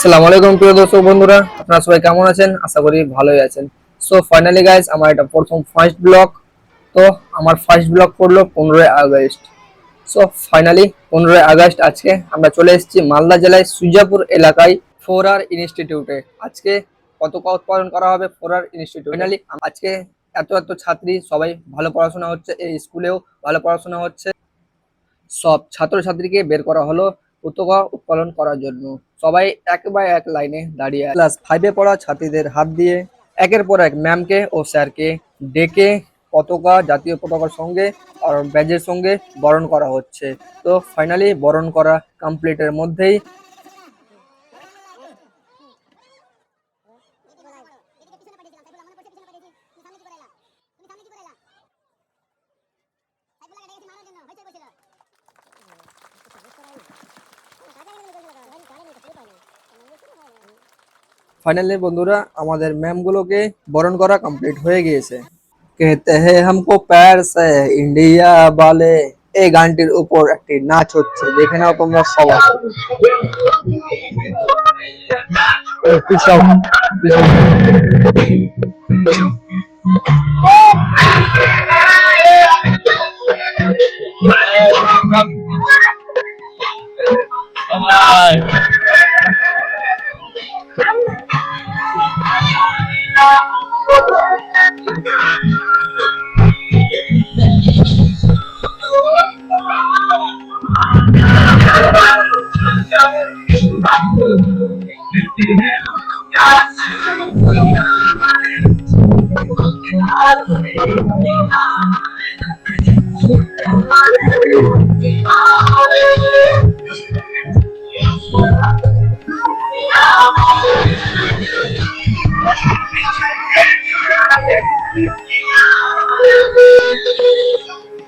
আসসালামু আলাইকুম প্রিয় দর্শক বন্ধুরা, আপনারা সবাই কেমন আছেন? আশা করি ভালোই আছেন। সো ফাইনালি গাইস, আমার এটা প্রথম ফার্স্ট ব্লগ। তো আমার ফার্স্ট ব্লগ পড়লো 15ই আগস্ট। সো ফাইনালি 15ই আগস্ট আজকে আমরা চলে এসেছি মালদা জেলায় সুজাপুর এলাকায় ফোরার ইনস্টিটিউটে। আজকে পতাকা উত্তোলন করা হবে ফোরার ইনস্টিটিউট। ফাইনালি আজকে এত এত ছাত্রী, সবাই ভালো পড়াশোনা হচ্ছে, এই স্কুলেও ভালো পড়াশোনা হচ্ছে। সব ছাত্রছাত্রীকে বের করা হলো পতাকা উত্তোলন করার জন্য। সবাই এক বাই এক লাইনে দাঁড়িয়ে ক্লাস 5-এ পড়া ছাত্রীদের হাত দিয়ে একের পর এক ম্যামকে ও স্যারকে ডেকে পতাকা, জাতীয় পতাকার সঙ্গে আর ব্যাজের সঙ্গে বরণ করা হচ্ছে। তো ফাইনালি বরণ করা কমপ্লিটের মধ্যেই ফাইনালি বন্ধুরা আমাদের ম্যাম গুলোকে বরণ করা কমপ্লিট হয়ে গিয়েছে। कहते हैं हमको पैर से इंडिया वाले, এই গানটির উপর একটি নাচ হচ্ছে, দেখে নাও তোমরা সবাই। পিছাও, পিছাও।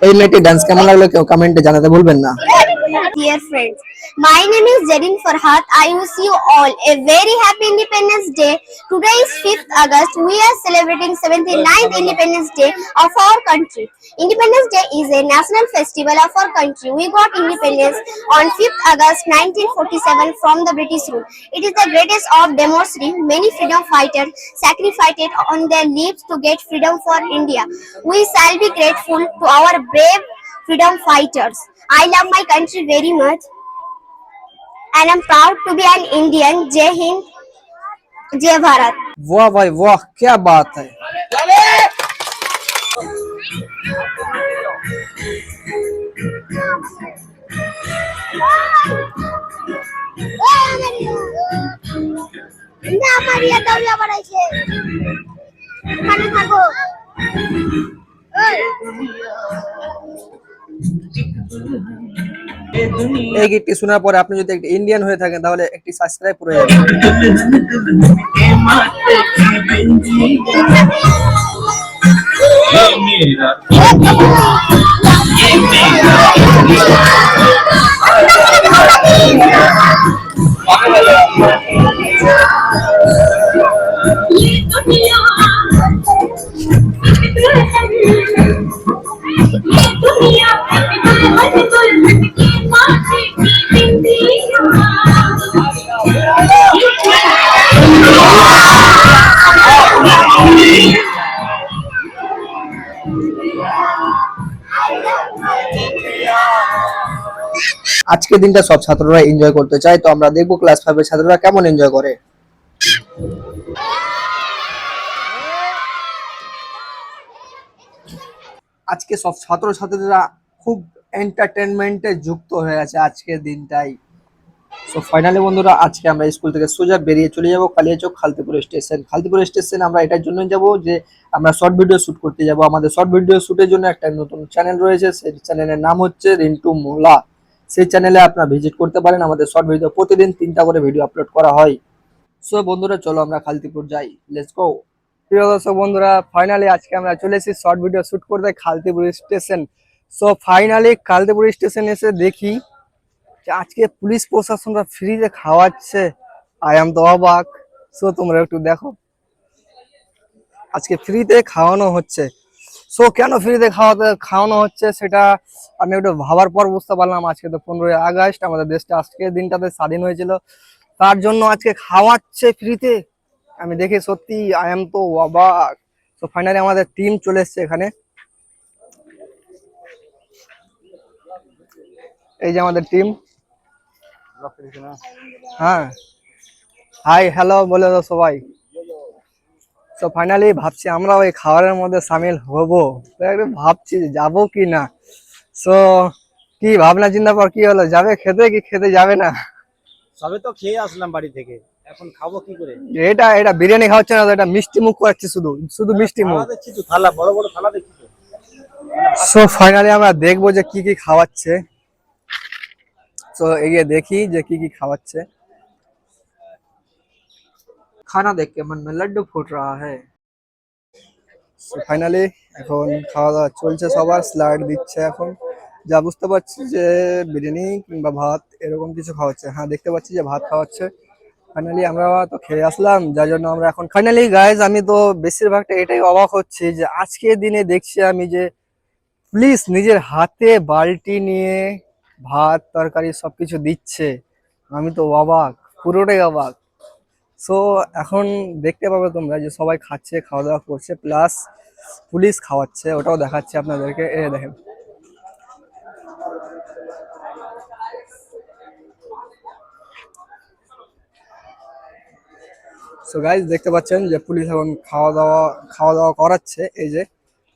এই মেয়েটি ডান্স কেমন লাগলো কেউ কমেন্টে জানাতে ভুলবেন না। Dear friends, my name is Jadin Farhat. I wish you all a very happy Independence Day. Today is 5th August. We are celebrating 79th Independence Day of our country. Independence Day is a national festival of our country. We got independence on 5th August 1947 from the British rule. It is the greatest of democracy. Many freedom fighters sacrificed on their lives to get freedom for India. We shall be grateful to our brave freedom fighters. I love my country very much and I'm proud to be an Indian. Jai Hind, Jai Bharat. वाह भाई वाह, क्या बात है। না মারিয়া দাওয়া বাড়াইছে ওখানে থাকো। এই গীতটি শোনার পরে আপনি যদি একটি ইন্ডিয়ান হয়ে থাকেন তাহলে একটি সাবস্ক্রাইব করে যাবেন। আজকের দিনটা সব ছাত্ররা এনজয় করতে চায়, তো আমরা দেখবো ক্লাস 5 এর ছাত্ররা কেমন এনজয় করে। আজকে সব ছাত্রছাত্রীরা খুব এন্টারটেনমেন্টে যুক্ত হয়ে আছে আজকের দিনটাই। সো ফাইনালি বন্ধুরা আজকে আমরা স্কুল থেকে সোজা বেরিয়ে চলে যাব কালিয়াচক খালতিপুর স্টেশন। খালতিপুর স্টেশন আমরা এটার জন্য যাব যে আমরা শর্ট ভিডিও শুট করতে যাব। আমাদের শর্ট ভিডিও শুটের জন্য একটা নতুন চ্যানেল রয়েছে, সেই চ্যানেলের নাম হচ্ছে রিন্টু মোলা। সেই চ্যানেলে আপনারা ভিজিট করতে পারেন। আমাদের শর্ট ভিডিও প্রতিদিন 3টা করে ভিডিও আপলোড করা হয়। সো বন্ধুরা চলো আমরা খালতিপুর যাই, লেটস গো। প্রিয় দর্শক বন্ধুরা, ফাইনালি আজকে আমরা চলে এসেছি শর্ট ভিডিও শুট করতে Khaltipur station. So finally Khaltipur station এসে দেখি যে আজকে পুলিশ প্রশাসনরা ফ্রিতে খাওয়াচ্ছে। আই এম তো অবাক। সো তোমরা একটু দেখো, আজকে ফ্রিতে খাওয়ানো হচ্ছে। সো কেন ফ্রিতে খাওয়ানো হচ্ছে সেটা আমি একটু ভাবার পর বুঝতে পারলাম। আজকে তো 15ই আগস্ট, আমাদের দেশটা আজকে দিনটাতে স্বাধীন হয়েছিল। তার জন্য আজকে খাওয়াচ্ছে ফ্রিতে। আমি দেখে সত্যি আই এম তো অবাক। তো ফাইনালি আমাদের টিম চলে এসছে এখানে। এই যে আমাদের টিম। হ্যাঁ, হাই হ্যালো বলে দাও সবাই। তো ফাইনালি ভাবছি আমরা ওই খাবারের মধ্যে সামিল হব, তো একটু ভাবছি যে যাবো কি না। সো কি ভাবনা চিন্তা পর কি হলো, যাবে খেতে কি খেতে যাবে না? সবে তো খেয়ে আসলাম বাড়ি থেকে, এখন খাবো কি করে? এটা এটা বিরিয়ানি খাওয়াচ্ছে না তো, এটা মিষ্টি মুখ করাচ্ছে, শুধু শুধু মিষ্টি মুখ। থালা দেখছি তো, থালা বড় বড় থালা দেখছি তো। সো ফাইনালি আমরা দেখবো যে কি কি খাওয়াচ্ছে। তো এগিয়ে দেখি যে কি কি খাওয়াচ্ছে। খানা দেখ के मन में लड्डू फूट रहा है। ফাইনালি এখন খাওয়া দাওয়া চলছে, সবার স্যালাড দিচ্ছে এখন। যা বুঝতে পারছি যে বিরিয়ানি কিংবা ভাত এরকম কিছু খাওয়াচ্ছে। হ্যাঁ, দেখতে পাচ্ছি যে ভাত খাওয়াচ্ছে। ফাইনালি আমরা তো খেয়ে আসলাম, যার জন্য আমরা এখন ফাইনালি গাইজ আমি তো বেশিরভাগটা এটাই অবাক হচ্ছি যে আজকের দিনে দেখছি আমি যে প্লিজ নিজের হাতে বালতি নিয়ে ভাত তরকারি সবকিছু দিচ্ছে। আমি তো অবাক, পুরোটাই অবাক। সো এখন দেখতে পাবে তোমরা যে সবাই খাচ্ছে, খাওয়া দাওয়া করছে, প্লাস পুলিশ খাওয়াচ্ছে, ওটাও দেখাচ্ছে আপনাদেরকে। এ দেখেন, সো গাইজ দেখতে পাচ্ছেন যে পুলিশ এখন খাওয়া দাওয়া করাচ্ছে। এই যে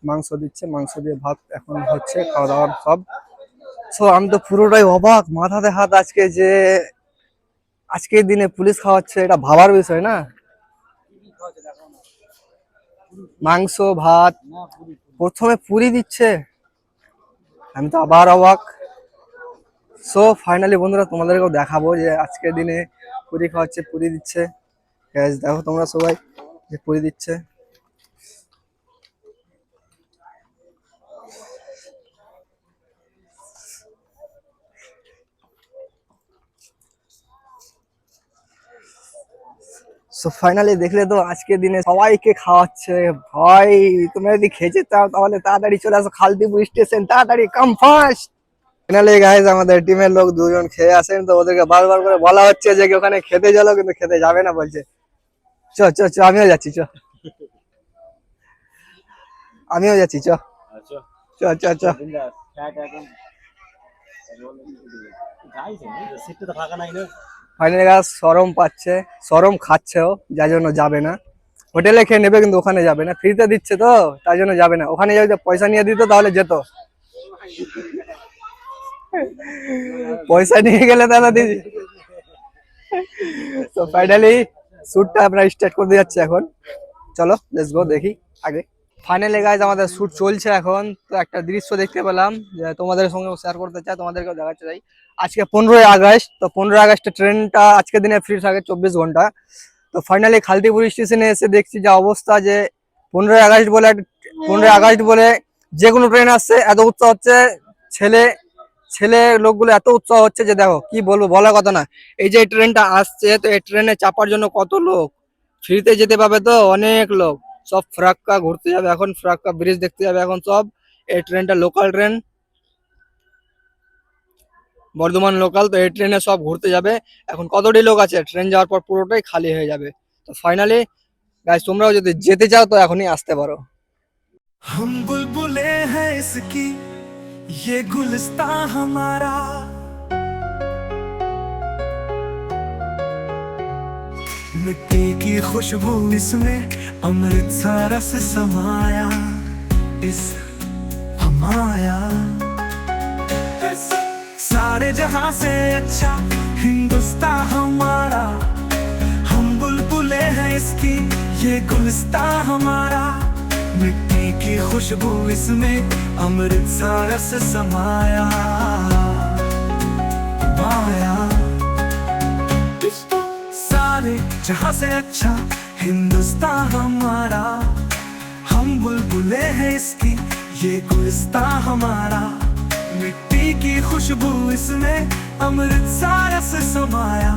মাংস দিচ্ছে, মাংস দিয়ে ভাত এখন হচ্ছে, খাওয়া দাওয়ার সব। সো আমি তো পুরোটাই অবাক, মাথাতে হাত। আজকে যে আজকের দিনে পুলিশ খাওয়াচ্ছে, এটা ভাবার বিষয় না? মাংস ভাত, প্রথমে পুরি দিচ্ছে, আমি তো আবার অবাক। সো ফাইনালি বন্ধুরা তোমাদেরকেও দেখাবো যে আজকের দিনে পুরি খাওয়াচ্ছে, পুরি দিচ্ছে। Guys, দেখো তোমরা সবাই যে পুরি দিচ্ছে। সো ফাইনালি দেখলে তো আজকের দিনে সবাইকে খাওয়াচ্ছে। ভাই তোমরা যদি খেতে চাও তাহলে তাড়াতাড়ি চলে আসো খালদিপুর স্টেশন, তাড়াতাড়ি কাম ফাস্ট। ফাইনালি গাইজ আমাদের টিমের লোক দুজন খেয়ে আসেন, তো ওদেরকে বারবার করে বলা হচ্ছে যে ওখানে খেতে চলো, কিন্তু খেতে যাবে না, বলছে চ চ চ আমিও যাচ্ছি, চ আমিও যাচ্ছি, চ আচ্ছা চ চ চ। বিন্দাস ফ্যাট এখন যাইছে না, সিটটা তো ফাঁকা নাই না। ফাইনালি গাছ সরম পাচ্ছে, সরম খাচ্ছেও, যার জন্য যাবে না। হোটেলে খেয়ে নেবে কিন্তু ওখানে যাবে না, ফ্রিতে দিচ্ছে তো তার জন্য যাবে না। ওখানে যদি পয়সা নিয়ে দিত তাহলে যেত, পয়সা নিয়ে গেলে তাহলে দিদি। তো ফাইনালি শুটটা আমরা স্টার্ট করতে যাচ্ছি এখন। চলো লেটস গো, দেখি আগে। ফাইনালি গাইজ আমাদের শুট চলছে এখন। তো একটা দৃশ্য দেখতে পেলাম যে তোমাদের সঙ্গে শেয়ার করতে চাই, তোমাদেরকেও দেখাতে চাই। আজকে 15ই আগস্ট, তো 15ই আগস্টের ট্রেনটা আজকের দিনে ফ্রি থাকে 24 ঘন্টা। তো ফাইনালি খালদিপুর স্টেশনে এসে দেখছি যে অবস্থা, যে 15ই আগস্ট বলে 15ই আগস্ট বলে যে কোনো ট্রেন আসছে, এত উৎসাহ হচ্ছে। ছেলে ছেলে লোকগুলো এত উৎসাহ হচ্ছে যে দেখো কি বলবো, বলার কথা না। এই যে ট্রেনটা আসছে, তো এই ট্রেনে চাপার জন্য কত লোক, ফ্রিতে যেতে পাবে তো অনেক লোক। সব ফরাক্কা ঘুরতে যাবে এখন, ফরাক্কা ব্রিজ দেখতে যাবে এখন সব। এই ট্রেনটা লোকাল ট্রেন, বর্ধমান লোকাল। তো এই ট্রেনে সব ঘুরতে যাবে এখন। কতটি লোক আছে, ট্রেন যাওয়ার পর পুরোটাই খালি হয়ে যাবে। তো ফাইনালি গাইস তোমরাও যদি যেতে চাও তো এখনই আসতে পারো। हम बुलबुले हैं इसकी, ये गुलिस्तां हमारा, मिट्टी की खुशबू इसमें, अमृत सा रस समाया, इस हमाया सारे जहां से अच्छा हिंदुस्तां हमारा। हम बुलबुले हैं इसकी, ये गुलिस्तां हमारा, मिट्टी की खुशबू इसमें, अमृत सा रस समाया, माया सारे जहां से अच्छा हिंदुस्तां हमारा। हम बुलबुले हैं इसकी, ये गुलिस्तां हमारा, मिट्टी की खुशबू इसमें, अमृत सा रस समाया,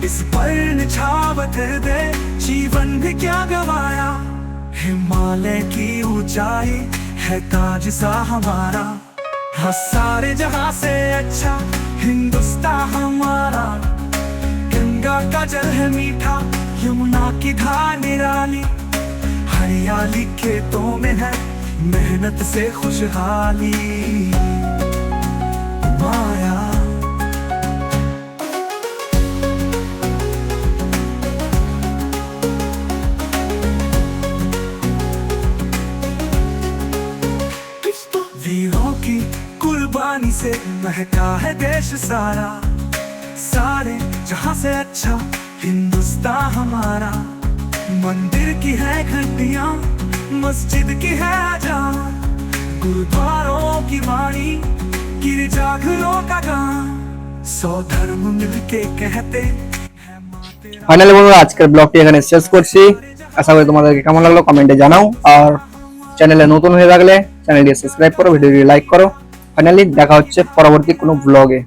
इस पर निछावर दे जीवन भी क्या गवाया। हिमालय की ऊंचाई है ताज सा हमारा, हाँ सारे जहां से अच्छा हिंदुस्तां हमारा। गंगा का जल है मीठा, यमुना की धार निराली, हरियाली खेतों में है मेहनत से खुशहाली। माया वीरों की कुर्बानी से महका है देश सारा, सारे जहां से अच्छा हिंदुस्तान हमारा। मंदिर की है घंटियां, मस्जिद की है अजान, गुरुद्वारों की वाणी, गिरजाघरों का गान, सौ धर्म मिलके कहते हैं माँ तेरा। ফাইনালি বন্ধুরা আজকের ব্লগটি এখানে শেষ করছি। আশা করি তোমাদেরকে কেমন লাগলো কমেন্টে জানাও, আর চ্যানেলে নতুন হয়ে থাকলে চ্যানেলটি সাবস্ক্রাইব করো, ভিডিওটি লাইক করো। ফাইনালি দেখা হচ্ছে পরবর্তী কোনো ব্লগে।